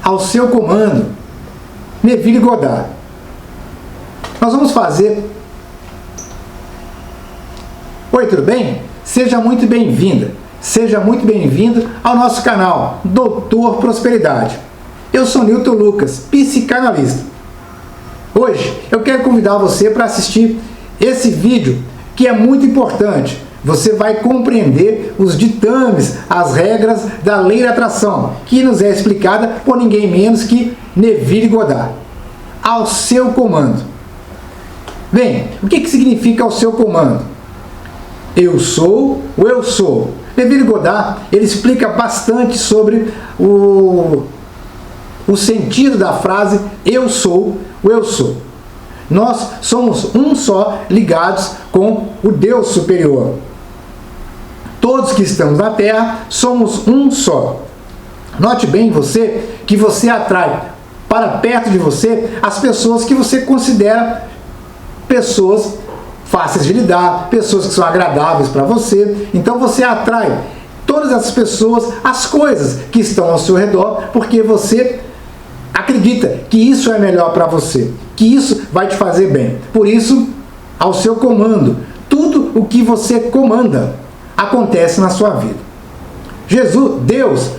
Ao seu comando, Neville Goddard. Nós vamos fazer... Oi, tudo bem? Seja muito bem-vinda, seja muito bem-vindo ao nosso canal Doutor Prosperidade. Eu sou Newton Lucas, psicanalista. Hoje eu quero convidar você para assistir esse vídeo que é muito importante. Você vai compreender os ditames, as regras da lei da atração, que nos é explicada por ninguém menos que Neville Goddard. Ao seu comando. Bem, o que significa ao seu comando? Eu sou o eu sou. Neville Goddard, ele explica bastante sobre o sentido da frase eu sou o eu sou. Nós somos um só, ligados com o Deus superior. Todos que estamos na Terra somos um só. Note bem você que você atrai para perto de você as pessoas que você considera pessoas fáceis de lidar, pessoas que são agradáveis para você. Então você atrai todas essas pessoas, as coisas que estão ao seu redor, porque você acredita que isso é melhor para você, que isso vai te fazer bem. Por isso, ao seu comando, tudo o que você comanda acontece na sua vida. Deus,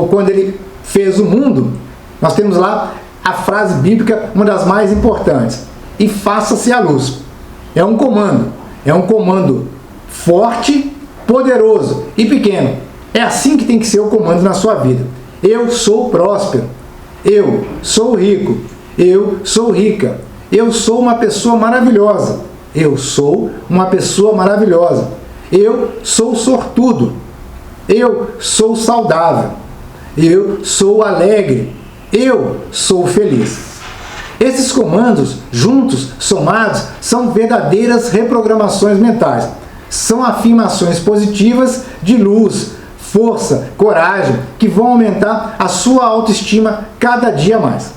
quando ele fez o mundo, nós temos lá a frase bíblica, uma das mais importantes: e faça-se a luz. É um comando forte, poderoso e pequeno. É assim que tem que ser o comando na sua vida. Eu sou próspero, eu sou rico, eu sou rica, eu sou uma pessoa maravilhosa, eu sou uma pessoa maravilhosa, eu sou sortudo, eu sou saudável, eu sou alegre, eu sou feliz. Esses comandos, juntos, somados, são verdadeiras reprogramações mentais. São afirmações positivas de luz, força, coragem, que vão aumentar a sua autoestima cada dia mais.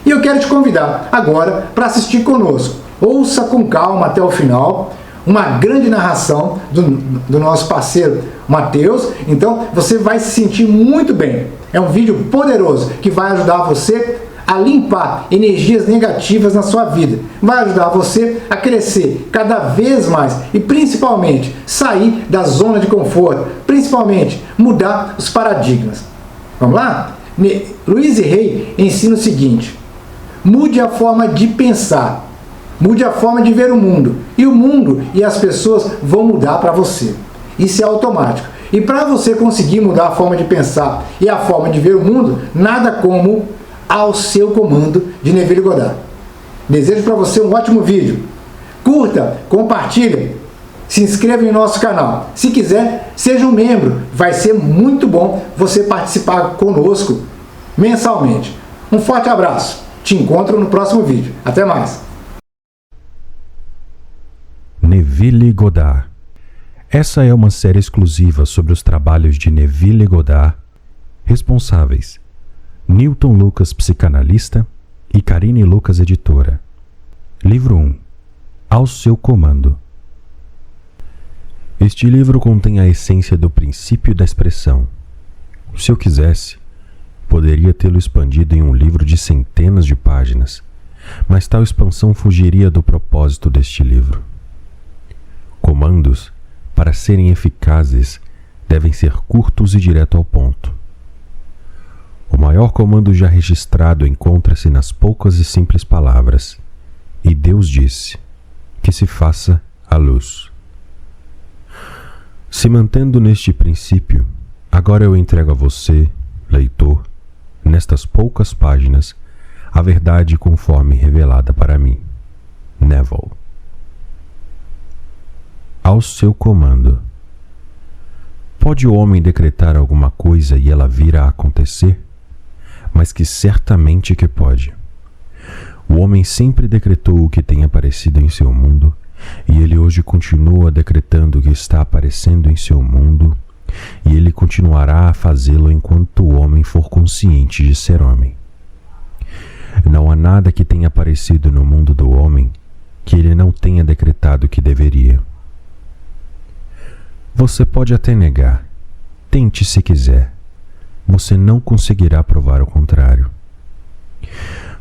E eu quero te convidar agora para assistir conosco. Ouça com calma até o final uma grande narração do nosso parceiro Mateus. Então você vai se sentir muito bem. É um vídeo poderoso que vai ajudar você a limpar energias negativas na sua vida. Vai ajudar você a crescer cada vez mais e principalmente sair da zona de conforto, principalmente mudar os paradigmas. Vamos lá? Louise Hay ensina o seguinte: mude a forma de pensar, mude a forma de ver o mundo, e o mundo e as pessoas vão mudar para você. Isso é automático. E para você conseguir mudar a forma de pensar e a forma de ver o mundo, nada como Ao seu comando, de Neville Goddard. Desejo para você um ótimo vídeo. Curta, compartilhe, se inscreva em nosso canal. Se quiser, seja um membro. Vai ser muito bom você participar conosco mensalmente. Um forte abraço. Te encontro no próximo vídeo. Até mais. Neville Goddard. Essa é uma série exclusiva sobre os trabalhos de Neville Goddard, responsáveis Newton Lucas, psicanalista, e Karine Lucas, editora. Livro 1. Ao seu comando. Este livro contém a essência do princípio da expressão. Se eu quisesse, poderia tê-lo expandido em um livro de centenas de páginas, mas tal expansão fugiria do propósito deste livro. Comandos, para serem eficazes, devem ser curtos e direto ao ponto. O maior comando já registrado encontra-se nas poucas e simples palavras: e Deus disse, que se faça a luz. Se mantendo neste princípio, agora eu entrego a você, leitor, nestas poucas páginas, a verdade conforme revelada para mim. Neville. Ao seu comando. Pode o homem decretar alguma coisa e ela vir a acontecer? Mas que certamente que pode. O homem sempre decretou o que tem aparecido em seu mundo, e ele hoje continua decretando o que está aparecendo em seu mundo, e ele continuará a fazê-lo enquanto o homem for consciente de ser homem. Não há nada que tenha aparecido no mundo do homem que ele não tenha decretado que deveria. Você pode até negar, tente se quiser, você não conseguirá provar o contrário.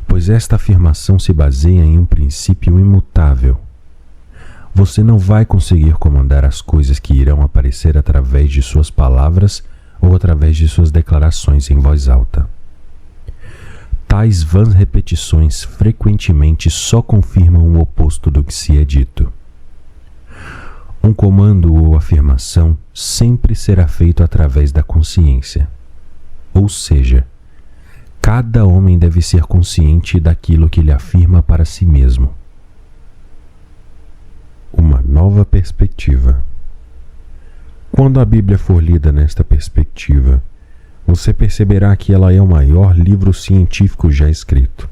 Pois esta afirmação se baseia em um princípio imutável. Você não vai conseguir comandar as coisas que irão aparecer através de suas palavras ou através de suas declarações em voz alta. Tais vãs repetições frequentemente só confirmam o oposto do que se é dito. Um comando ou afirmação sempre será feito através da consciência. Ou seja, cada homem deve ser consciente daquilo que ele afirma para si mesmo. Uma nova perspectiva. Quando a Bíblia for lida nesta perspectiva, você perceberá que ela é o maior livro científico já escrito.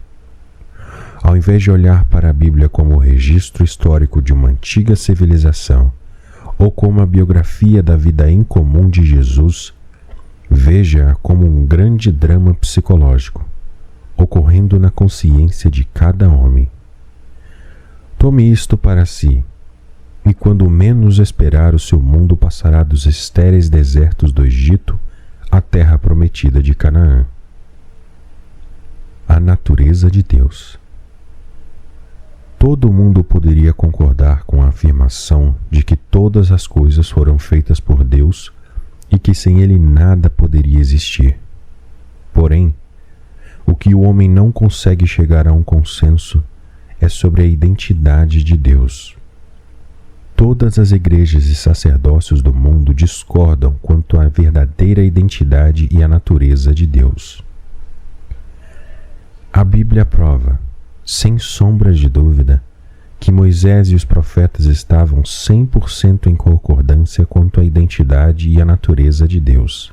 Ao invés de olhar para a Bíblia como o registro histórico de uma antiga civilização ou como a biografia da vida incomum de Jesus, veja-a como um grande drama psicológico, ocorrendo na consciência de cada homem. Tome isto para si, e quando menos esperar, o seu mundo passará dos estéreis desertos do Egito à terra prometida de Canaã. A natureza de Deus. Todo mundo poderia concordar com a afirmação de que todas as coisas foram feitas por Deus e que sem Ele nada poderia existir. Porém, o que o homem não consegue chegar a um consenso é sobre a identidade de Deus. Todas as igrejas e sacerdócios do mundo discordam quanto à verdadeira identidade e à natureza de Deus. A Bíblia prova, sem sombra de dúvida, que Moisés e os profetas estavam 100% em concordância quanto à identidade e à natureza de Deus.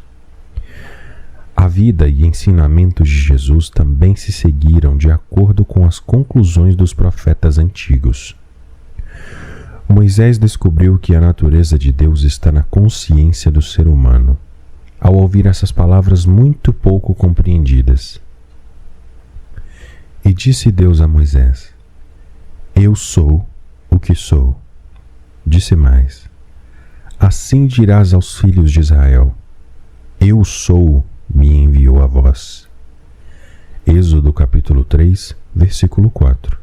A vida e ensinamentos de Jesus também se seguiram de acordo com as conclusões dos profetas antigos. Moisés descobriu que a natureza de Deus está na consciência do ser humano, ao ouvir essas palavras muito pouco compreendidas. E disse Deus a Moisés: Eu sou o que sou. Disse mais: Assim dirás aos filhos de Israel: Eu sou, me enviou a vós. Êxodo capítulo 3, versículo 4.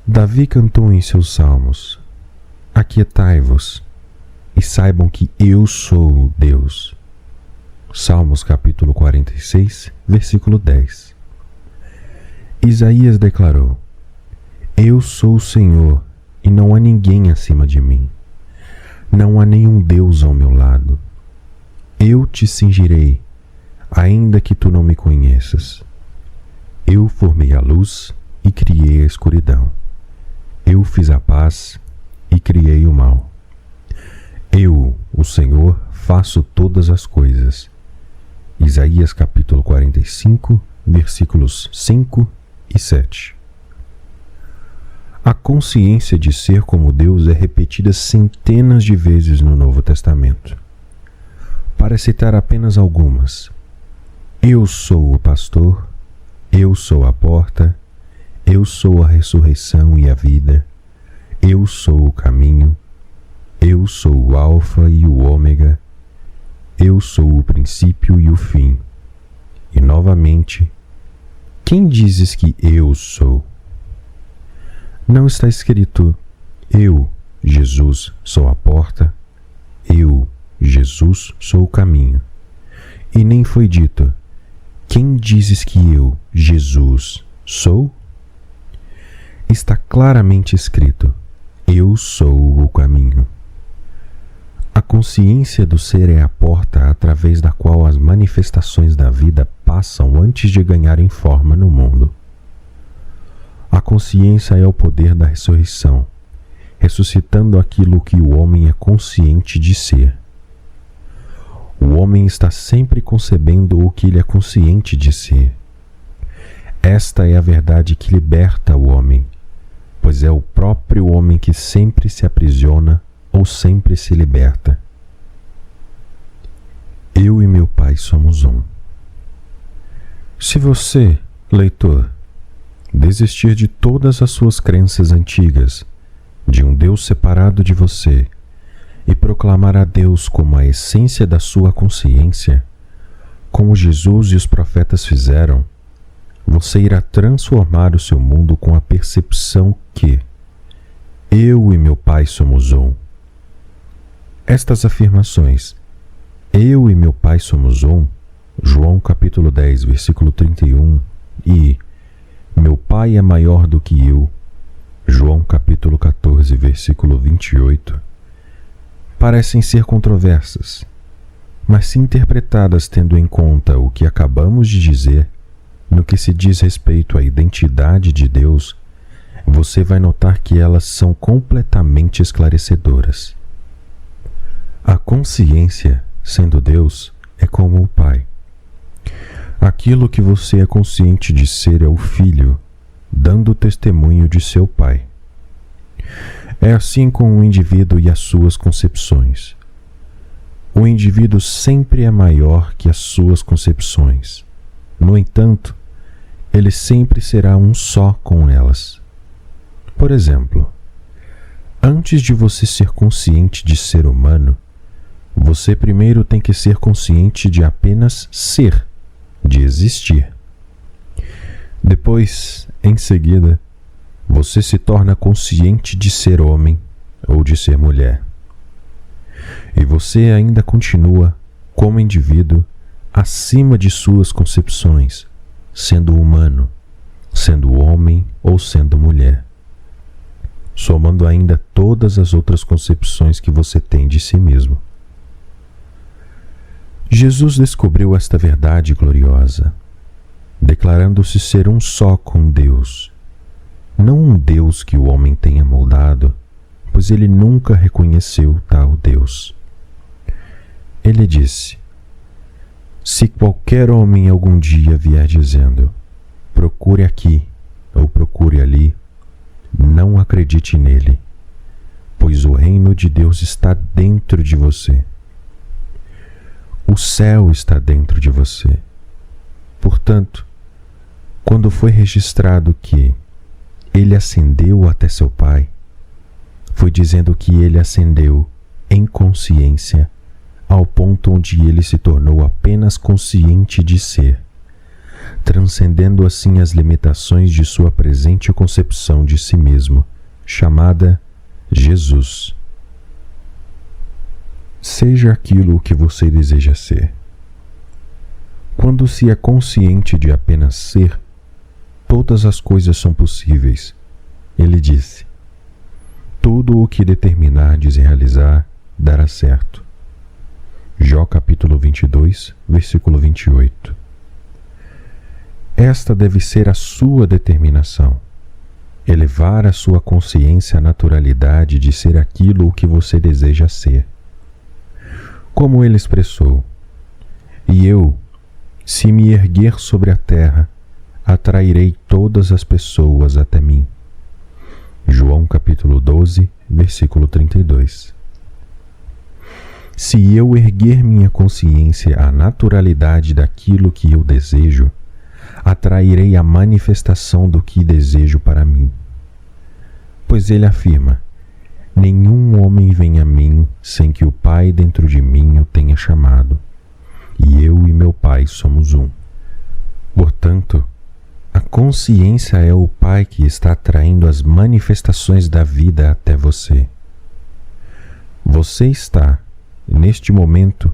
Davi cantou em seus salmos: Aquietai-vos e saibam que eu sou Deus. Salmos capítulo 46, versículo 10. Isaías declarou: Eu sou o Senhor e não há ninguém acima de mim. Não há nenhum Deus ao meu lado. Eu te cingirei, ainda que tu não me conheças. Eu formei a luz e criei a escuridão. Eu fiz a paz e criei o mal. Eu, o Senhor, faço todas as coisas. Isaías capítulo 45, versículos 5 e 7. A consciência de ser como Deus é repetida centenas de vezes no Novo Testamento. Para citar apenas algumas: Eu sou o pastor, eu sou a porta, eu sou a ressurreição e a vida, eu sou o caminho, eu sou o alfa e o ômega, eu sou o princípio e o fim. E novamente: Quem dizes que eu sou? Não está escrito: Eu, Jesus, sou a porta, eu, Jesus, sou o caminho. E nem foi dito: Quem dizes que eu, Jesus, sou? Está claramente escrito: Eu sou o caminho. A consciência do ser é a porta através da qual as manifestações da vida passam antes de ganharem forma no mundo. A consciência é o poder da ressurreição, ressuscitando aquilo que o homem é consciente de ser. O homem está sempre concebendo o que ele é consciente de ser. Esta é a verdade que liberta o homem, pois é o próprio homem que sempre se aprisiona ou sempre se liberta. Eu e meu Pai somos um. Se você, leitor, desistir de todas as suas crenças antigas, de um Deus separado de você, e proclamar a Deus como a essência da sua consciência, como Jesus e os profetas fizeram, você irá transformar o seu mundo com a percepção que eu e meu Pai somos um. Estas afirmações, eu e meu Pai somos um, João capítulo 10, versículo 31, e meu Pai é maior do que eu, João capítulo 14, versículo 28, parecem ser controversas, mas se interpretadas tendo em conta o que acabamos de dizer, no que se diz respeito à identidade de Deus, você vai notar que elas são completamente esclarecedoras. A consciência, sendo Deus, é como o Pai. Aquilo que você é consciente de ser é o Filho, dando testemunho de seu Pai. É assim com o indivíduo e as suas concepções. O indivíduo sempre é maior que as suas concepções. No entanto, ele sempre será um só com elas. Por exemplo, antes de você ser consciente de ser humano, você primeiro tem que ser consciente de apenas ser, de existir. Depois, em seguida, você se torna consciente de ser homem ou de ser mulher. E você ainda continua, como indivíduo, acima de suas concepções, sendo humano, sendo homem ou sendo mulher, somando ainda todas as outras concepções que você tem de si mesmo. Jesus descobriu esta verdade gloriosa, declarando-se ser um só com Deus, não um Deus que o homem tenha moldado, pois ele nunca reconheceu tal Deus. Ele disse: se qualquer homem algum dia vier dizendo, procure aqui ou procure ali, não acredite nele, pois o reino de Deus está dentro de você. O céu está dentro de você. Portanto, quando foi registrado que ele ascendeu até seu Pai, foi dizendo que ele ascendeu em consciência ao ponto onde ele se tornou apenas consciente de ser, transcendendo assim as limitações de sua presente concepção de si mesmo, chamada Jesus. Seja aquilo que você deseja ser. Quando se é consciente de apenas ser, todas as coisas são possíveis. Ele disse: tudo o que determinardes realizar dará certo. Jó capítulo 22, versículo 28. Esta deve ser a sua determinação. Elevar a sua consciência à naturalidade de ser aquilo o que você deseja ser. Como ele expressou: e eu, se me erguer sobre a terra, atrairei todas as pessoas até mim. João capítulo 12, versículo 32. Se eu erguer minha consciência à naturalidade daquilo que eu desejo, atrairei a manifestação do que desejo para mim. Pois ele afirma: nenhum homem vem a mim sem que o Pai dentro de mim o tenha chamado, e eu e meu Pai somos um. Portanto, a consciência é o Pai que está atraindo as manifestações da vida até você. Você está, neste momento,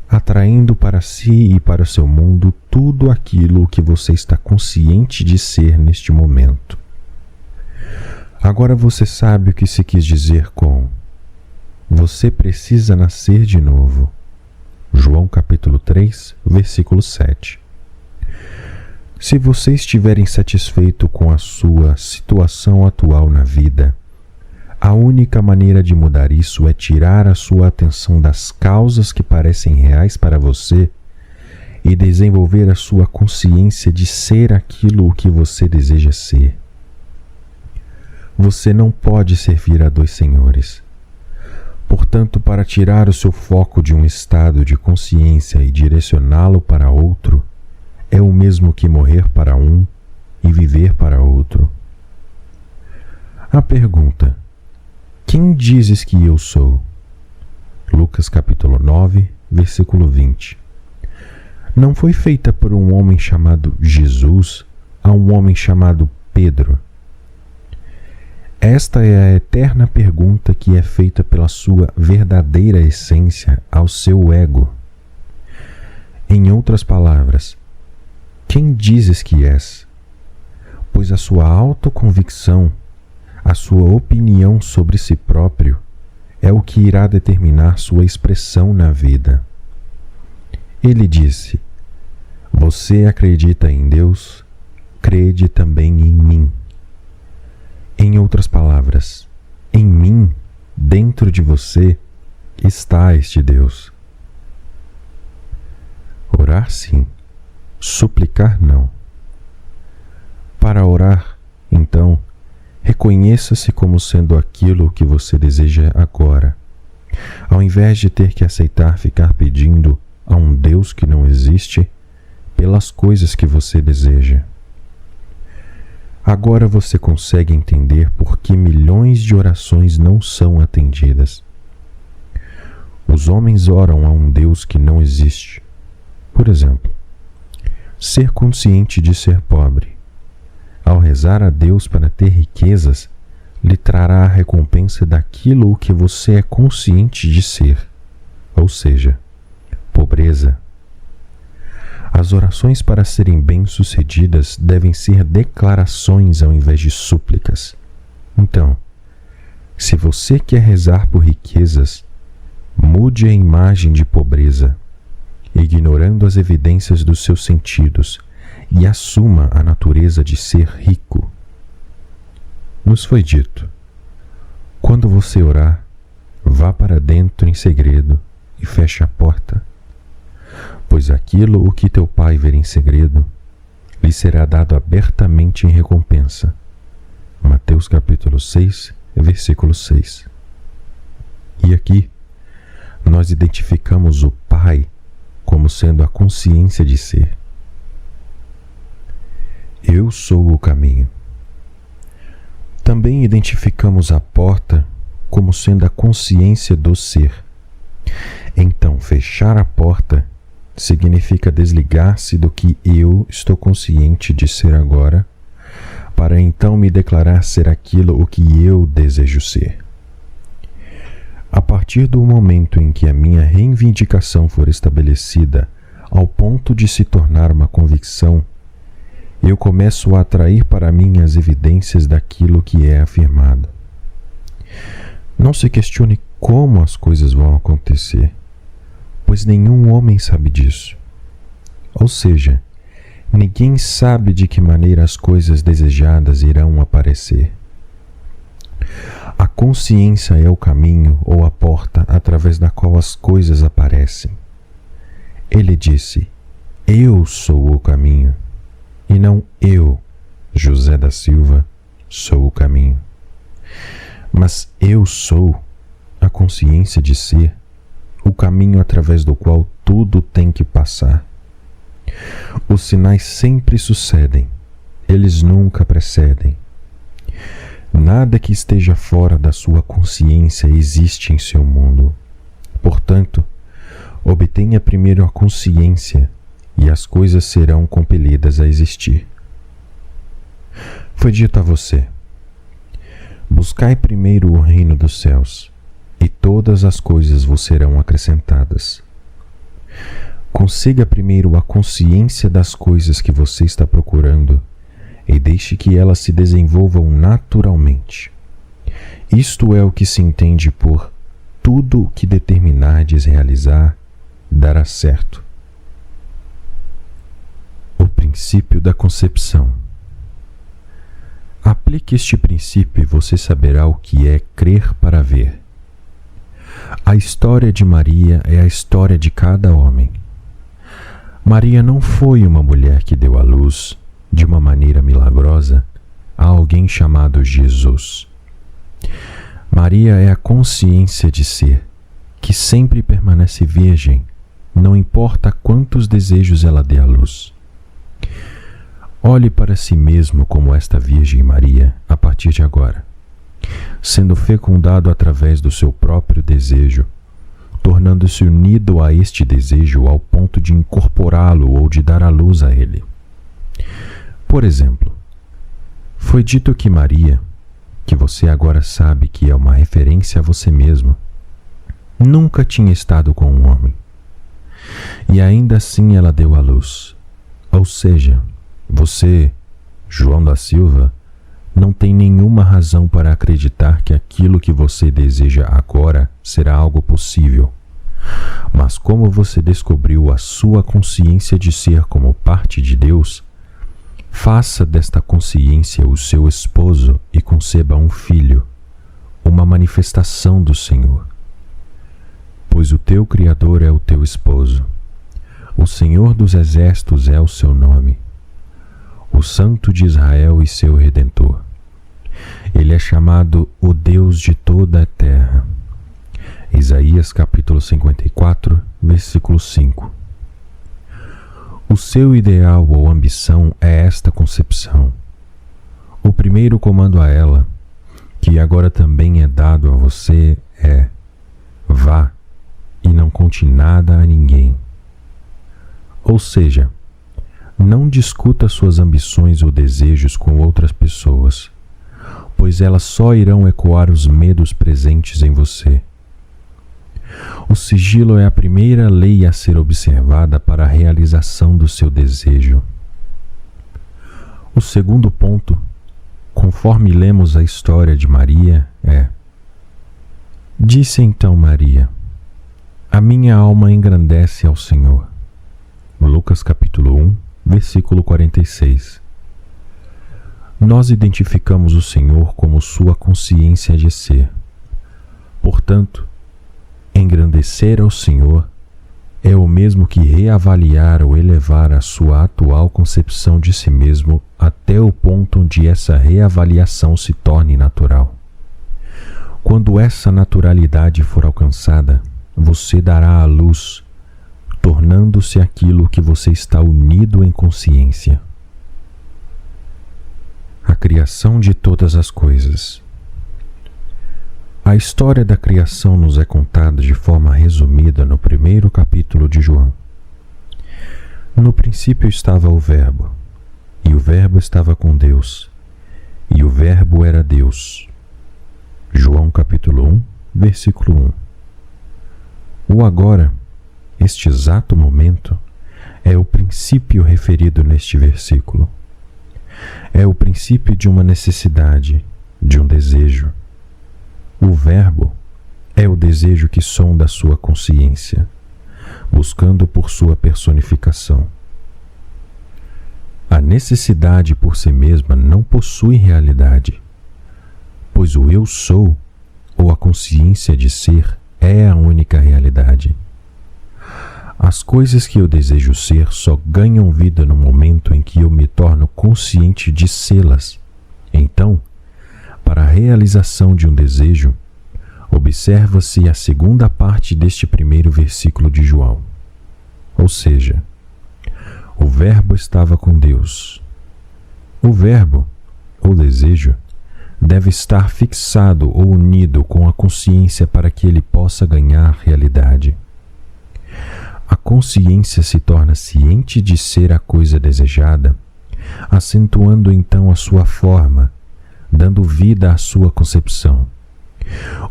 atraindo para si e para o seu mundo tudo aquilo que você está consciente de ser neste momento. Agora você sabe o que se quis dizer com você precisa nascer de novo. João capítulo 3, versículo 7. Se você estiver insatisfeito com a sua situação atual na vida, a única maneira de mudar isso é tirar a sua atenção das causas que parecem reais para você e desenvolver a sua consciência de ser aquilo o que você deseja ser. Você não pode servir a dois senhores. Portanto, para tirar o seu foco de um estado de consciência e direcioná-lo para outro, é o mesmo que morrer para um e viver para outro. A pergunta: quem dizes que eu sou? Lucas capítulo 9, versículo 20. não foi feita por um homem chamado Jesus a um homem chamado Pedro? Esta é a eterna pergunta que é feita pela sua verdadeira essência ao seu ego. Em outras palavras, quem dizes que és? Pois a sua autoconvicção, a sua opinião sobre si próprio, é o que irá determinar sua expressão na vida. Ele disse: você acredita em Deus, crede também em mim. Em outras palavras, em mim, dentro de você, está este Deus. Orar sim, suplicar não. Para orar, então, reconheça-se como sendo aquilo que você deseja agora, ao invés de ter que aceitar ficar pedindo a um Deus que não existe pelas coisas que você deseja. Agora você consegue entender por que milhões de orações não são atendidas. Os homens oram a um Deus que não existe. Por exemplo, ser consciente de ser pobre. Ao rezar a Deus para ter riquezas, lhe trará a recompensa daquilo o que você é consciente de ser, ou seja, pobreza. As orações para serem bem-sucedidas devem ser declarações ao invés de súplicas. Então, se você quer rezar por riquezas, mude a imagem de pobreza, ignorando as evidências dos seus sentidos, e assuma a natureza de ser rico. Nos foi dito: quando você orar, vá para dentro em segredo e feche a porta, pois aquilo o que teu pai ver em segredo lhe será dado abertamente em recompensa. Mateus capítulo 6, versículo 6. E aqui nós identificamos o Pai como sendo a consciência de ser. Eu sou o caminho. Também identificamos a porta como sendo a consciência do ser. Então, fechar a porta significa desligar-se do que eu estou consciente de ser agora, para então me declarar ser aquilo o que eu desejo ser. A partir do momento em que a minha reivindicação for estabelecida ao ponto de se tornar uma convicção, eu começo a atrair para mim as evidências daquilo que é afirmado. Não se questione como as coisas vão acontecer, pois nenhum homem sabe disso. Ou seja, ninguém sabe de que maneira as coisas desejadas irão aparecer. A consciência é o caminho ou a porta através da qual as coisas aparecem. Ele disse: eu sou o caminho, e não eu, José da Silva, sou o caminho. Mas eu sou a consciência de ser, o caminho através do qual tudo tem que passar. Os sinais sempre sucedem, eles nunca precedem. Nada que esteja fora da sua consciência existe em seu mundo. Portanto, obtenha primeiro a consciência e as coisas serão compelidas a existir. Foi dito a você: buscai primeiro o reino dos céus, e todas as coisas vos serão acrescentadas. Consiga primeiro a consciência das coisas que você está procurando e deixe que elas se desenvolvam naturalmente. Isto é o que se entende por tudo o que determinardes realizar dará certo. O princípio da concepção. Aplique este princípio e você saberá o que é crer para ver. A história de Maria é a história de cada homem. Maria não foi uma mulher que deu à luz, de uma maneira milagrosa, a alguém chamado Jesus. Maria é a consciência de ser, que sempre permanece virgem, não importa quantos desejos ela dê à luz. Olhe para si mesmo como esta Virgem Maria a partir de agora, sendo fecundado através do seu próprio desejo, tornando-se unido a este desejo ao ponto de incorporá-lo ou de dar à luz a ele. Por exemplo, foi dito que Maria, que você agora sabe que é uma referência a você mesmo, nunca tinha estado com um homem. E ainda assim ela deu à luz. Ou seja, você, João da Silva, não tem nenhuma razão para acreditar que aquilo que você deseja agora será algo possível. Mas como você descobriu a sua consciência de ser como parte de Deus, faça desta consciência o seu esposo e conceba um filho, uma manifestação do Senhor. Pois o teu Criador é o teu esposo. O Senhor dos Exércitos é o seu nome. O Santo de Israel e seu Redentor. Ele é chamado o Deus de toda a terra. Isaías capítulo 54, versículo 5. O seu ideal ou ambição é esta concepção. O primeiro comando a ela, que agora também é dado a você, é: vá e não conte nada a ninguém. Ou seja, não discuta suas ambições ou desejos com outras pessoas, pois elas só irão ecoar os medos presentes em você. O sigilo é a primeira lei a ser observada para a realização do seu desejo. O segundo ponto, conforme lemos a história de Maria, é: disse então Maria: a minha alma engrandece ao Senhor. Lucas capítulo 1, versículo 46. Nós identificamos o Senhor como sua consciência de ser. Portanto, engrandecer ao Senhor é o mesmo que reavaliar ou elevar a sua atual concepção de si mesmo até o ponto onde essa reavaliação se torne natural. Quando essa naturalidade for alcançada, você dará à luz, tornando-se aquilo que você está unido em consciência. A criação de todas as coisas. A história da criação nos é contada de forma resumida no primeiro capítulo de João. No princípio estava o Verbo, e o Verbo estava com Deus, e o Verbo era Deus. João capítulo 1, versículo 1. O agora, este exato momento, é o princípio referido neste versículo. É o princípio de uma necessidade, de um desejo. O Verbo é o desejo que sonda a sua consciência, buscando por sua personificação. A necessidade por si mesma não possui realidade, pois o eu sou, ou a consciência de ser, é a única realidade. As coisas que eu desejo ser só ganham vida no momento em que eu me torno consciente de sê-las. Então, para a realização de um desejo, observa-se a segunda parte deste primeiro versículo de João. Ou seja, o Verbo estava com Deus. O Verbo, ou desejo, deve estar fixado ou unido com a consciência para que ele possa ganhar realidade. A consciência se torna ciente de ser a coisa desejada, acentuando então a sua forma, dando vida à sua concepção,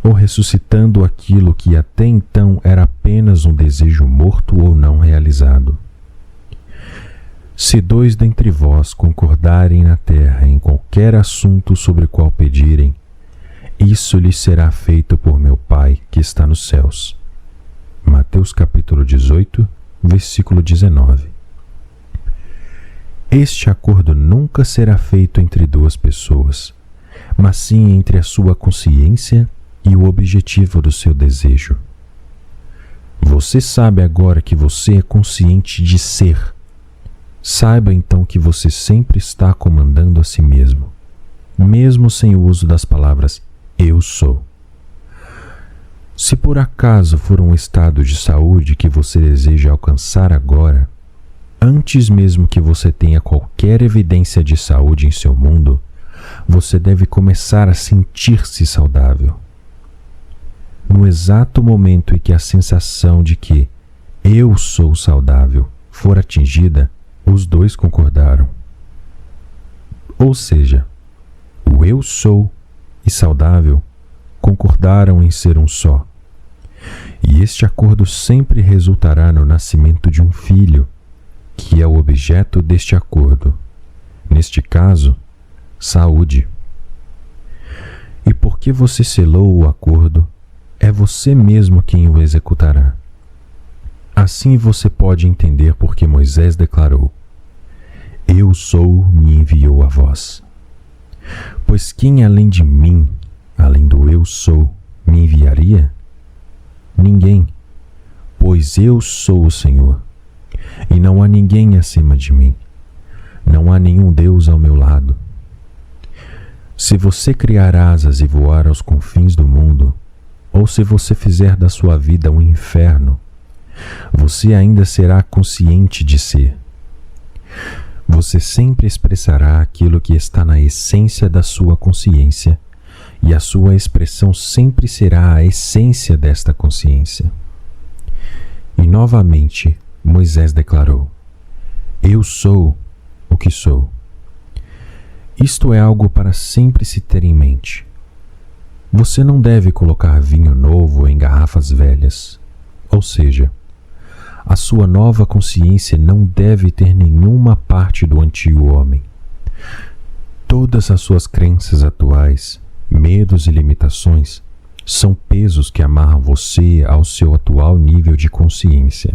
ou ressuscitando aquilo que até então era apenas um desejo morto ou não realizado. Se dois dentre vós concordarem na terra em qualquer assunto sobre o qual pedirem, isso lhes será feito por meu Pai que está nos céus. Mateus capítulo 18, versículo 19. Este acordo nunca será feito entre duas pessoas, mas sim entre a sua consciência e o objetivo do seu desejo. Você sabe agora que você é consciente de ser. Saiba então que você sempre está comandando a si mesmo, mesmo sem o uso das palavras eu sou. Se por acaso for um estado de saúde que você deseja alcançar agora, antes mesmo que você tenha qualquer evidência de saúde em seu mundo, você deve começar a sentir-se saudável. no exato momento em que a sensação de que eu sou saudável for atingida, os dois concordaram. Ou seja, o eu sou e saudável concordaram em ser um só. E este acordo sempre resultará no nascimento de um filho, que é o objeto deste acordo. Neste caso, saúde. E porque você selou o acordo, é você mesmo quem o executará. Assim você pode entender por que Moisés declarou: Eu sou, me enviou a vós. Pois quem além de mim, além do eu sou, me enviaria? Ninguém, pois eu sou o Senhor, e não há ninguém acima de mim. Não há nenhum Deus ao meu lado. Se você criar asas e voar aos confins do mundo, ou se você fizer da sua vida um inferno, você ainda será consciente de ser. Você sempre expressará aquilo que está na essência da sua consciência, e a sua expressão sempre será a essência desta consciência. E novamente Moisés declarou: Eu sou o que sou. Isto é algo para sempre se ter em mente. Você não deve colocar vinho novo em garrafas velhas, ou seja, a sua nova consciência não deve ter nenhuma parte do antigo homem. Todas as suas crenças atuais, medos e limitações são pesos que amarram você ao seu atual nível de consciência.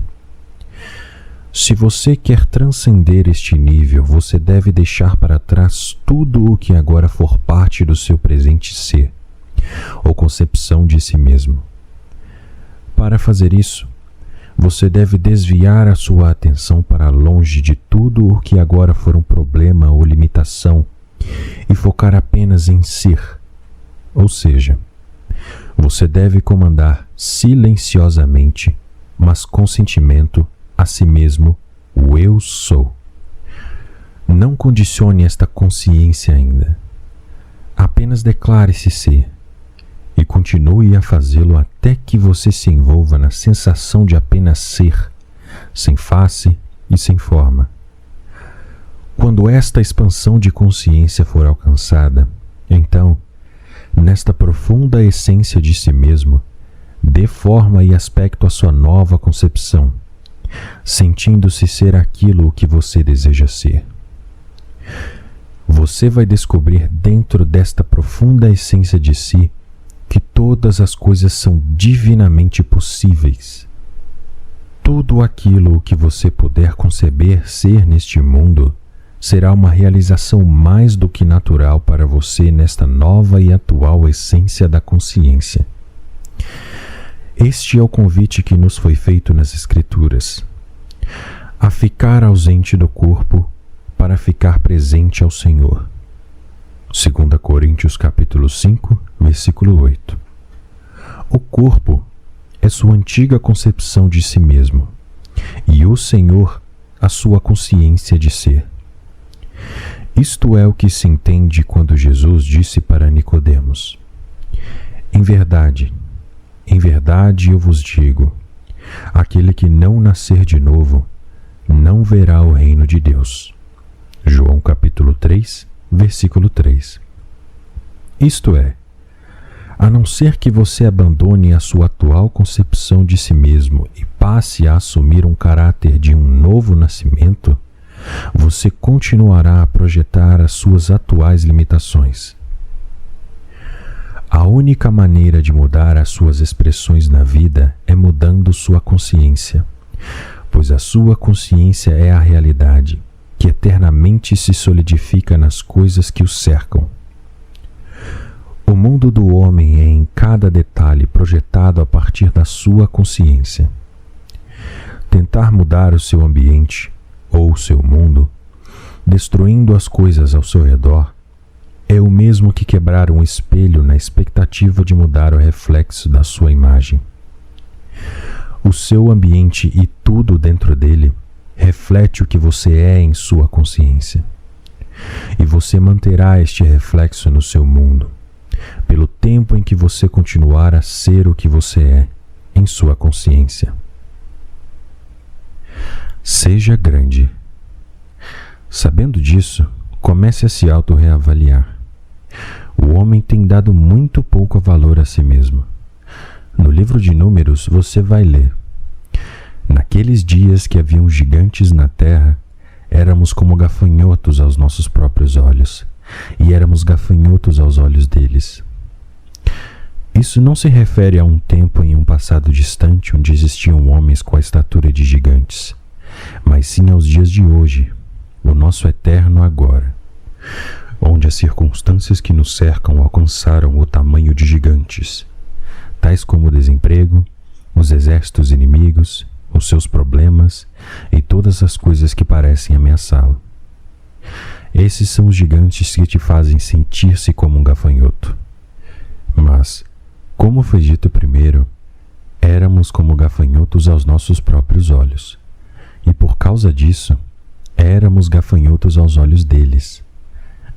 Se você quer transcender este nível, você deve deixar para trás tudo o que agora for parte do seu presente ser, ou concepção de si mesmo. Para fazer isso, você deve desviar a sua atenção para longe de tudo o que agora for um problema ou limitação e focar apenas em ser. Ou seja, você deve comandar silenciosamente, mas com sentimento, a si mesmo, o eu sou. Não condicione esta consciência ainda. Apenas declare-se ser e continue a fazê-lo até que você se envolva na sensação de apenas ser, sem face e sem forma. Quando esta expansão de consciência for alcançada, então, nesta profunda essência de si mesmo, dê forma e aspecto à sua nova concepção, sentindo-se ser aquilo que você deseja ser. Você vai descobrir dentro desta profunda essência de si que todas as coisas são divinamente possíveis. Tudo aquilo que você puder conceber ser neste mundo será uma realização mais do que natural para você nesta nova e atual essência da consciência. Este é o convite que nos foi feito nas Escrituras, a ficar ausente do corpo para ficar presente ao Senhor. 2 Coríntios capítulo 5, versículo 8. O corpo é sua antiga concepção de si mesmo, e o Senhor a sua consciência de ser. Isto é o que se entende quando Jesus disse para Nicodemos: em verdade eu vos digo, aquele que não nascer de novo, não verá o reino de Deus. João capítulo 3, versículo 3. Isto é, a não ser que você abandone a sua atual concepção de si mesmo e passe a assumir um caráter de um novo nascimento, você continuará a projetar as suas atuais limitações. A única maneira de mudar as suas expressões na vida é mudando sua consciência, pois a sua consciência é a realidade, que eternamente se solidifica nas coisas que o cercam. O mundo do homem é em cada detalhe projetado a partir da sua consciência. Tentar mudar o seu ambiente, ou o seu mundo, destruindo as coisas ao seu redor, é o mesmo que quebrar um espelho na expectativa de mudar o reflexo da sua imagem. O seu ambiente e tudo dentro dele reflete o que você é em sua consciência. E você manterá este reflexo no seu mundo, pelo tempo em que você continuar a ser o que você é em sua consciência. Seja grande. Sabendo disso, comece a se auto-reavaliar. O homem tem dado muito pouco valor a si mesmo. No livro de Números, você vai ler: naqueles dias que haviam gigantes na terra, éramos como gafanhotos aos nossos próprios olhos, e éramos gafanhotos aos olhos deles. Isso não se refere a um tempo em um passado distante onde existiam homens com a estatura de gigantes, mas sim aos dias de hoje, o nosso eterno agora, onde as circunstâncias que nos cercam alcançaram o tamanho de gigantes, tais como o desemprego, os exércitos inimigos, os seus problemas e todas as coisas que parecem ameaçá-lo. Esses são os gigantes que te fazem sentir-se como um gafanhoto. Mas, como foi dito primeiro, éramos como gafanhotos aos nossos próprios olhos, e por causa disso, éramos gafanhotos aos olhos deles.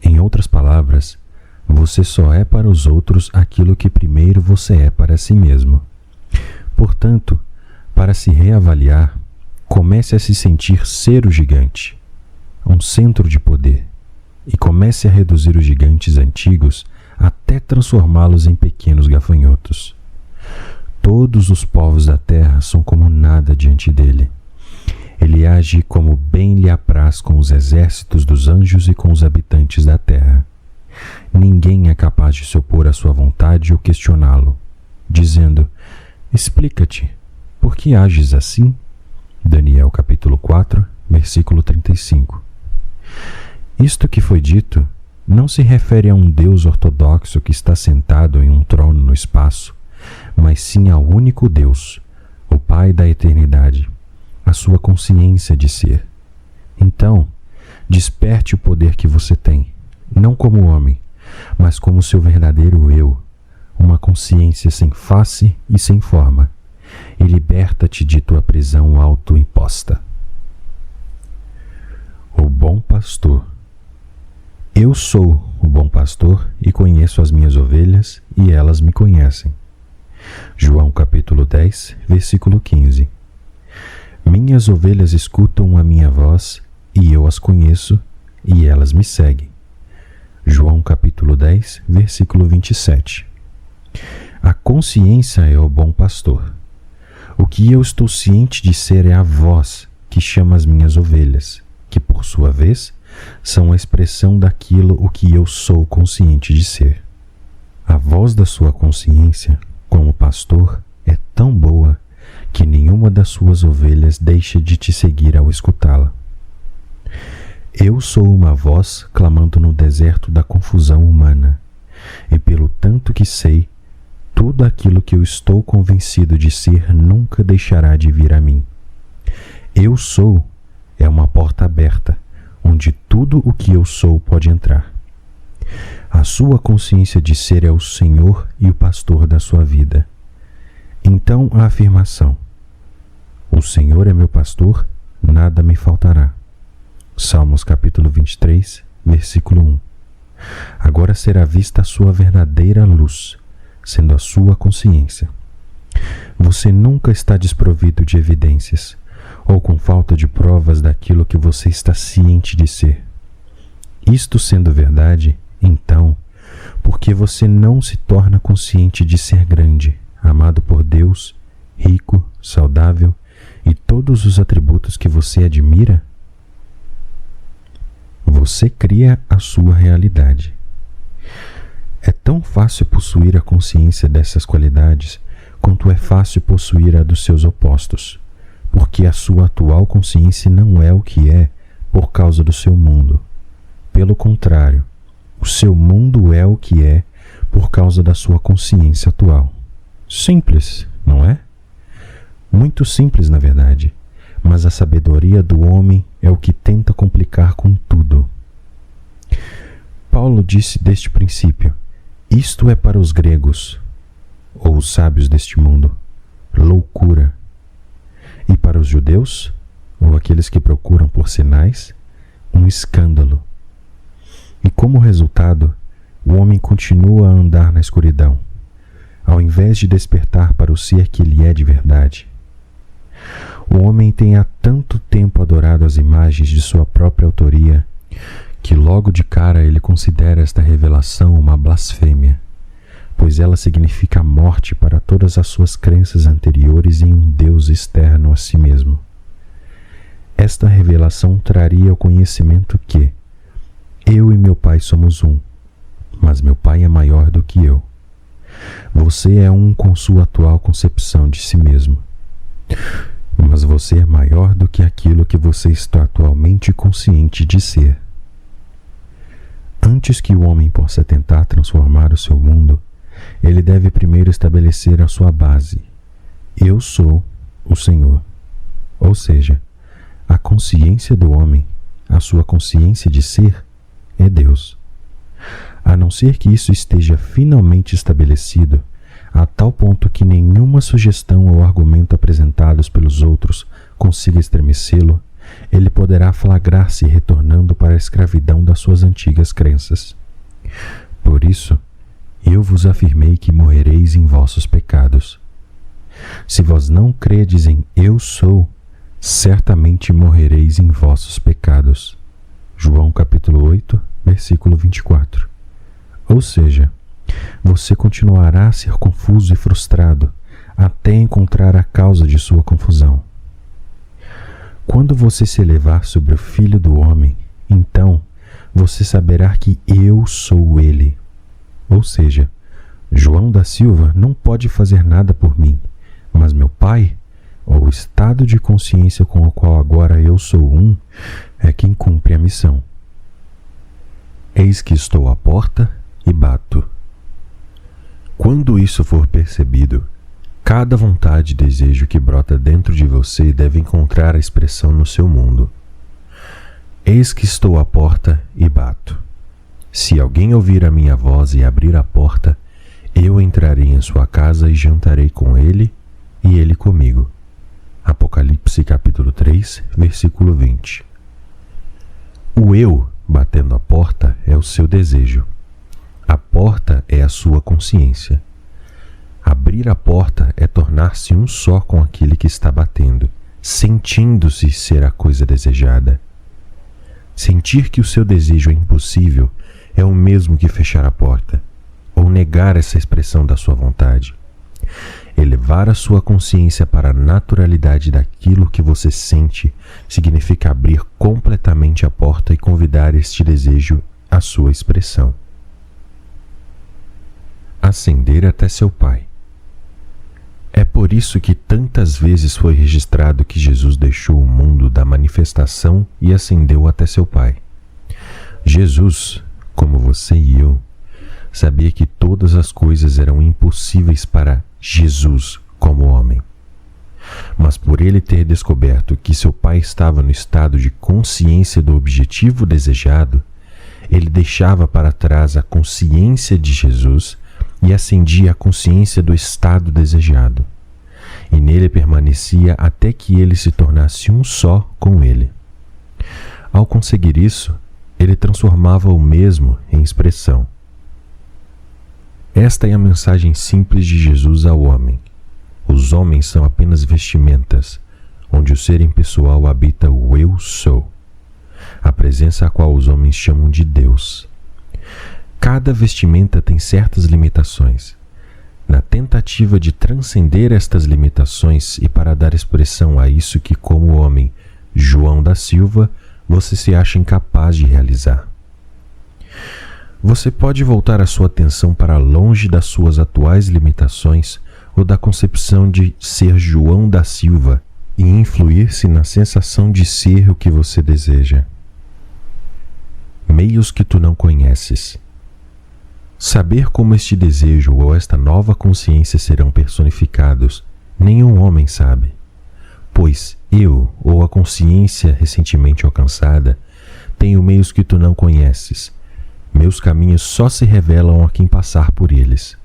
Em outras palavras, você só é para os outros aquilo que primeiro você é para si mesmo. Portanto, para se reavaliar, comece a se sentir ser o gigante, um centro de poder, e comece a reduzir os gigantes antigos até transformá-los em pequenos gafanhotos. Todos os povos da terra são como nada diante dele. Ele age como bem lhe apraz com os exércitos dos anjos e com os habitantes da terra. Ninguém é capaz de se opor à sua vontade ou questioná-lo, dizendo: explica-te, por que ages assim? Daniel capítulo 4, versículo 35. Isto que foi dito não se refere a um Deus ortodoxo que está sentado em um trono no espaço, mas sim ao único Deus, o Pai da eternidade, a sua consciência de ser. Então, desperte o poder que você tem, não como homem, mas como seu verdadeiro eu, uma consciência sem face e sem forma, e liberta-te de tua prisão autoimposta. O bom pastor. Eu sou o bom pastor e conheço as minhas ovelhas, e elas me conhecem. João capítulo 10, versículo 15. Minhas ovelhas escutam a minha voz, e eu as conheço, e elas me seguem. João capítulo 10, versículo 27. A consciência é o bom pastor. O que eu estou ciente de ser é a voz que chama as minhas ovelhas, que por sua vez são a expressão daquilo o que eu sou consciente de ser. A voz da sua consciência, como pastor, é tão boa que nenhuma das suas ovelhas deixa de te seguir ao escutá-la. Eu sou uma voz clamando no deserto da confusão humana, e pelo tanto que sei, tudo aquilo que eu estou convencido de ser nunca deixará de vir a mim. Eu sou é uma porta aberta, onde tudo o que eu sou pode entrar. A sua consciência de ser é o Senhor e o pastor da sua vida. Então a afirmação: o Senhor é meu pastor, nada me faltará. Salmos capítulo 23, versículo 1. Agora será vista a sua verdadeira luz, sendo a sua consciência. Você nunca está desprovido de evidências, ou com falta de provas daquilo que você está ciente de ser. Isto sendo verdade, então, por que você não se torna consciente de ser grande, amado por Deus, rico, saudável e todos os atributos que você admira? Você cria a sua realidade. É tão fácil possuir a consciência dessas qualidades quanto é fácil possuir a dos seus opostos, porque a sua atual consciência não é o que é por causa do seu mundo. Pelo contrário, o seu mundo é o que é por causa da sua consciência atual. Simples, não é? Muito simples, na verdade, mas a sabedoria do homem é o que tenta complicar com tudo. Paulo disse deste princípio: isto é para os gregos, ou os sábios deste mundo, loucura. E para os judeus, ou aqueles que procuram por sinais, um escândalo. E como resultado, o homem continua a andar na escuridão, ao invés de despertar para o ser que ele é de verdade. O homem tem há tanto tempo adorado as imagens de sua própria autoria, que logo de cara ele considera esta revelação uma blasfêmia, pois ela significa a morte para todas as suas crenças anteriores em um Deus externo a si mesmo. Esta revelação traria o conhecimento que eu e meu Pai somos um, mas meu Pai é maior do que eu. Você é um com sua atual concepção de si mesmo, mas você é maior do que aquilo que você está atualmente consciente de ser. Antes que o homem possa tentar transformar o seu mundo, ele deve primeiro estabelecer a sua base. Eu sou o Senhor. Ou seja, a consciência do homem, a sua consciência de ser, é Deus. A não ser que isso esteja finalmente estabelecido, a tal ponto que nenhuma sugestão ou argumento apresentados pelos outros consiga estremecê-lo, ele poderá flagrar-se retornando para a escravidão das suas antigas crenças. Por isso, eu vos afirmei que morrereis em vossos pecados. Se vós não credes em eu sou, certamente morrereis em vossos pecados. João capítulo 8, versículo 24. Ou seja, você continuará a ser confuso e frustrado até encontrar a causa de sua confusão. Quando você se elevar sobre o Filho do Homem, então você saberá que eu sou Ele. Ou seja, João da Silva não pode fazer nada por mim, mas meu Pai, ou o estado de consciência com o qual agora eu sou um, é quem cumpre a missão. Eis que estou à porta e bato. Quando isso for percebido, cada vontade e desejo que brota dentro de você deve encontrar a expressão no seu mundo. Eis que estou à porta e bato. Se alguém ouvir a minha voz e abrir a porta, eu entrarei em sua casa e jantarei com ele e ele comigo. Apocalipse capítulo 3, versículo 20. O eu batendo a porta é o seu desejo. A porta é a sua consciência. Abrir a porta é tornar-se um só com aquele que está batendo, sentindo-se ser a coisa desejada. Sentir que o seu desejo é impossível é o mesmo que fechar a porta, ou negar essa expressão da sua vontade. Elevar a sua consciência para a naturalidade daquilo que você sente significa abrir completamente a porta e convidar este desejo à sua expressão. Ascender até seu Pai. É por isso que tantas vezes foi registrado que Jesus deixou o mundo da manifestação e ascendeu até seu Pai. Jesus, como você e eu, sabia que todas as coisas eram impossíveis para Jesus como homem. Mas por ele ter descoberto que seu Pai estava no estado de consciência do objetivo desejado, ele deixava para trás a consciência de Jesus e ascendia a consciência do estado desejado. E nele permanecia até que ele se tornasse um só com ele. Ao conseguir isso, ele transformava o mesmo em expressão. Esta é a mensagem simples de Jesus ao homem. Os homens são apenas vestimentas, onde o ser impessoal habita o eu sou, a presença a qual os homens chamam de Deus. Cada vestimenta tem certas limitações. Na tentativa de transcender estas limitações e para dar expressão a isso que, como homem, João da Silva, você se acha incapaz de realizar. Você pode voltar a sua atenção para longe das suas atuais limitações ou da concepção de ser João da Silva e influir-se na sensação de ser o que você deseja. Meios que tu não conheces. Saber como este desejo ou esta nova consciência serão personificados, nenhum homem sabe, pois eu, ou a consciência recentemente alcançada, tenho meios que tu não conheces. Meus caminhos só se revelam a quem passar por eles.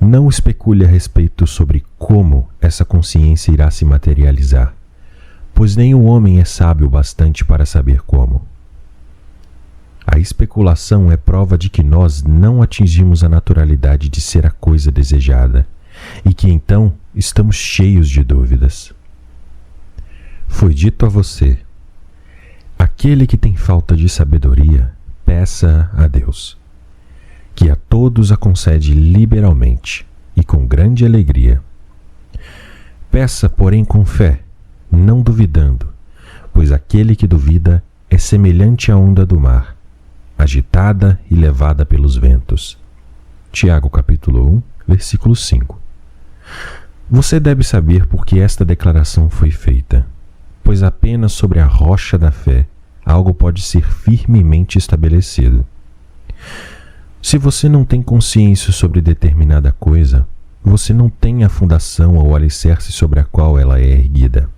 Não especule a respeito sobre como essa consciência irá se materializar, pois nenhum homem é sábio bastante para saber como. A especulação é prova de que nós não atingimos a naturalidade de ser a coisa desejada e que então estamos cheios de dúvidas. Foi dito a você: aquele que tem falta de sabedoria, peça a Deus, que a todos a concede liberalmente e com grande alegria. Peça, porém, com fé, não duvidando, pois aquele que duvida é semelhante à onda do mar, agitada e levada pelos ventos. Tiago capítulo 1, versículo 5. Você deve saber por que esta declaração foi feita, pois apenas sobre a rocha da fé algo pode ser firmemente estabelecido. Se você não tem consciência sobre determinada coisa, você não tem a fundação ou alicerce sobre a qual ela é erguida.